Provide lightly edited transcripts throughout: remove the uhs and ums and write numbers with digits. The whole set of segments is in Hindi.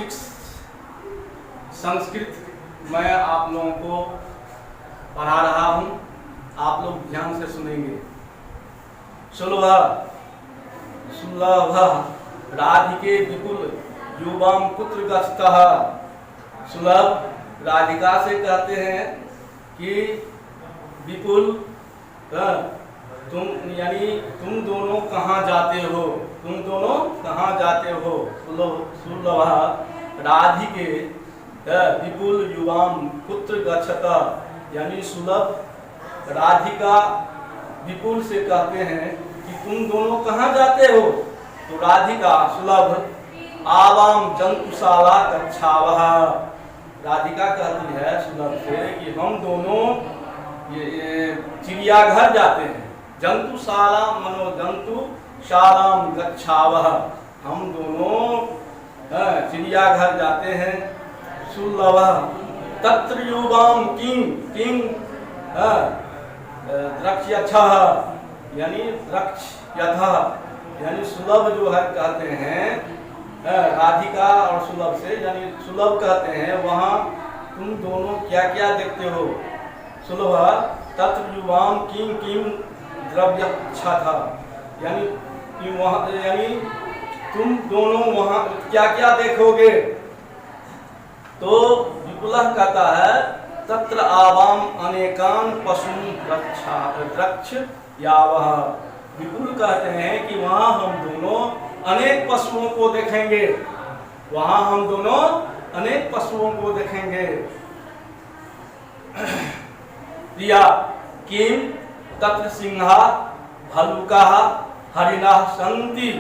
सिक्स संस्कृत मैं आप लोगों को पढ़ा रहा हूँ, आप लोग ध्यान से सुनेंगे। सुलभ राधिके विपुल युवाम पुत्र गस्तः। सुलभ राधिका से कहते हैं कि विपुल तुम यानी तुम दोनों कहाँ जाते हो, तुम दोनों कहाँ जाते हो। सुलभ राधिके विपुल युवाम पुत्र गच्छता, यानी सुलभ राधिका विपुल से कहते हैं कि तुम दोनों कहाँ जाते हो। तो राधिका सुलभ आवाम जंतुशाला गच्छावः। राधिका कहती है सुलभ से कि हम दोनों ये चिड़ियाघर जाते हैं। जंतुशाला मनो जंतुशालाम गच्छावः, हम दोनों चिड़ियाघर जाते हैं। सुलभ तत्र युवाम किं द्रक्ष्यथः, यानी द्रक्ष्यथः, यानी सुलभ जो है कहते हैं राधिका और सुलभ से, यानी सुलभ कहते हैं वहाँ तुम दोनों क्या क्या देखते हो। सुलभ तत्र युवाम किं द्रव्यच्छथा, यानी वहाँ यानी तुम दोनों वहाँ क्या क्या देखोगे। तो विपुलः कहता है तत्र आवाम अनेकान पशु द्रक्ष्यावः। विपुल कहते हैं कि वहाँ हम दोनों अनेक पशुओं को देखेंगे, वहाँ हम दोनों अनेक पशुओं को देखेंगे। प्रिया किम तत्र सिंहा भल्लुका हरिणा सन्ति।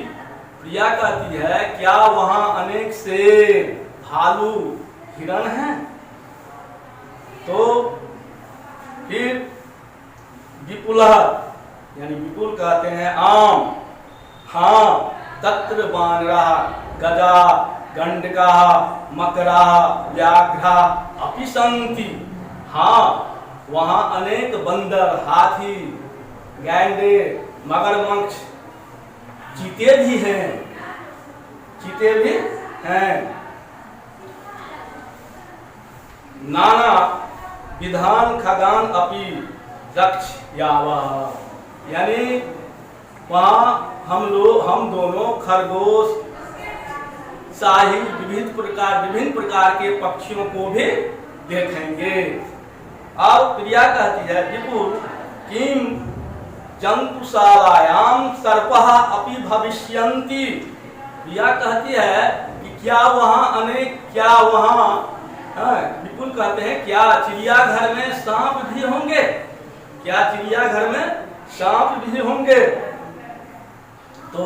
प्रिया कहती है क्या वहाँ अनेक शेर भालू हिरण हैं। तो फिर विपुलः यानी विपुल कहते हैं आम, हाँ तत्र वानरा गजा गंडका मकरा व्याघ्रा अपि सन्ति। हाँ वहाँ अनेक बंदर हाथी गैंडे मगरमच्छ चीते भी हैं, चीते भी हैं। नाना विधान खगान अपि द्रक्ष्यावः, यानी वहाँ हम दोनों खरगोश साहिल विभिन्न प्रकार के पक्षियों को भी देखेंगे। अब प्रिया कहती है विपुल किम जंतुशालायाम सर्पः अपि भविष्यन्ति। प्रिया कहती है कि क्या वहाँ विपुल कहते हैं क्या चिड़ियाघर में सांप भी होंगे, क्या चिड़ियाघर में सांप भी होंगे। तो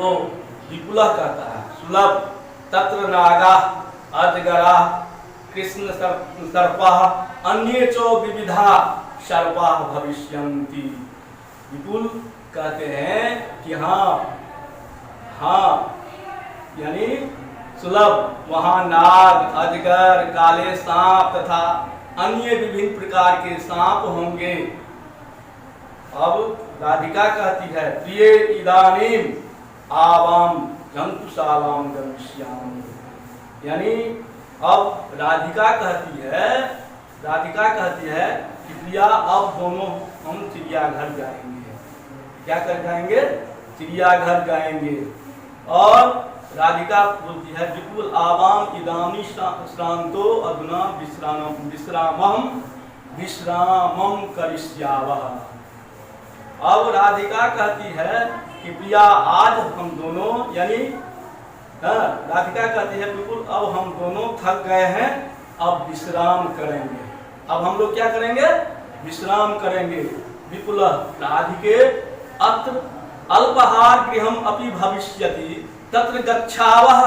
विपुलः कहता है सुलभ तत्र नागा अजगरा कृष्ण सर्पः अन्ये चो विविधा सर्पाः भविष्यन्ति। विपुल कहते हैं कि हाँ यानी सुलभ वहाँ नाग अजगर काले सांप तथा अन्य विभिन्न प्रकार के सांप होंगे। अब राधिका कहती है प्रिय इदानीम आवाम जंतुशालाम गमिष्यामि, यानी अब राधिका कहती है कि प्रिया अब दोनों हम चिड़ियाघर जाएंगे। क्या कर जाएंगे, चिड़ियाघर जाएंगे। और राधिका बोलती है विपुल आवाम इदानी श्रांतो अधुना विश्रामम करिष्यावः। अब राधिका कहती है कि प्रिया आज हम दोनों यानी राधिका कहती है बिल्कुल अब हम दोनों थक गए हैं, अब विश्राम करेंगे। अब हम लोग क्या करेंगे, विश्राम करेंगे। विपुल राधिके अत्र अल्पाहार गृहम अपि भविष्यति तत्र गच्छावः।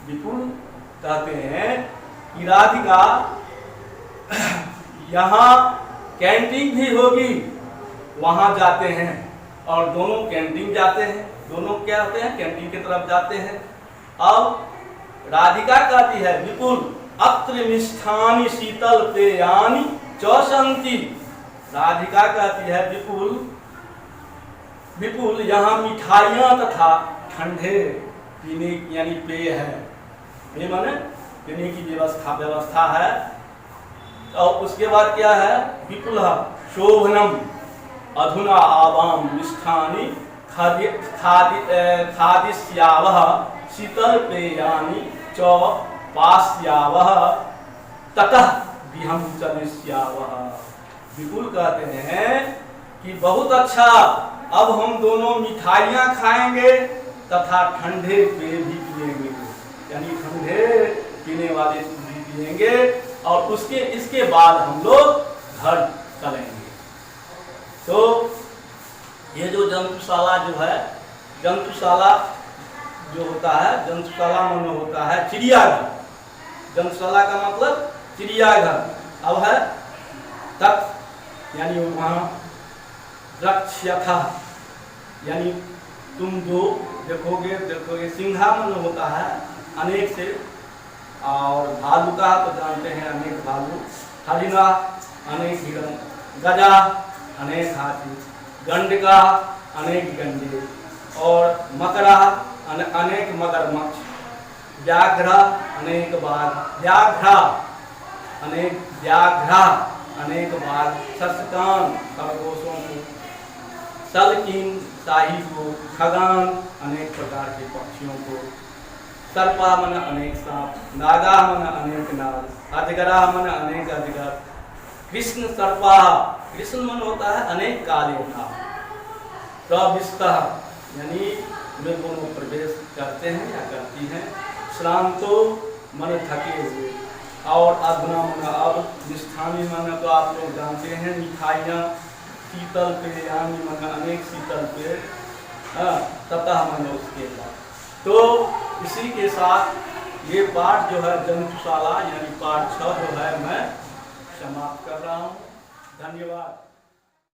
विपुल कहते हैं कि राधिका यहाँ कैंटीन भी होगी, वहां जाते हैं। और दोनों कैंटीन जाते हैं, दोनों क्या होते हैं, कैंटीन की तरफ जाते हैं। अब राधिका कहती है विपुल अत्र मिष्ठानि शीतल पेयानि चौसंती। राधिका कहती है विपुल यहाँ मिठाइयाँ तथा ठंडे पीने यानी पेय है। ये माने पीने की व्यवस्था है। और उसके बाद क्या है, विपुल शोभनम अधुना आवाम मिष्ठानि खादिष्यावः शीतल पेयानि च पास्यावः ततः विहम चलिष्यावः। विपुल कहते हैं कि बहुत अच्छा, अब हम दोनों मिठाइयाँ खाएंगे तथा ठंडे पेय भी पिएंगे, यानी ठंडे पीने वाले भी पिएंगे, और इसके बाद हम लोग घर चलेंगे। तो ये जो जंतुशाला जो है, जंतुशाला जो होता है, जंतुशाला मन होता है चिड़ियाघर। जंतुशाला का मतलब चिड़ियाघर। अब है तक, यानी वहाँ रक्षयथा, यानी तुम जो देखोगे सिंहासन होता है अनेक से, और भालू का तो जानते हैं अनेक भालू, हरिणा अनेक हिरण, गजा अनेक हाथी, गंडका अनेक गंडे, और मकड़ा अनेक मगरमच्छ, व्याघ्र अनेक बाघ, व्याघ्र अनेक बाघ, सस्कान खरगोशों को, सलकिन शाही को, खगान अनेक प्रकार के पक्षियों को, सर्पा मन अनेक सांप, नागा मन अनेक नाग, अजगरा मन अनेक अजगर, कृष्ण सर्पा, कृष्ण मन होता है अनेक काले का, प्रविष्टः यानी वे दोनों प्रवेश करते हैं या करती हैं, श्रांतो मन थके हुए, और अधुना मन अब, निष्ठानी मन तो आप लोग जानते हैं मिठाइयाँ, शीतल पेय यानी मन अनेक शीतल पेय, ततः मन उसके बाद। तो इसी के साथ ये पाठ जो है जंतुशाला यानी पाठ 6 जो है मैं समाप्त कर रहा हूँ। धन्यवाद।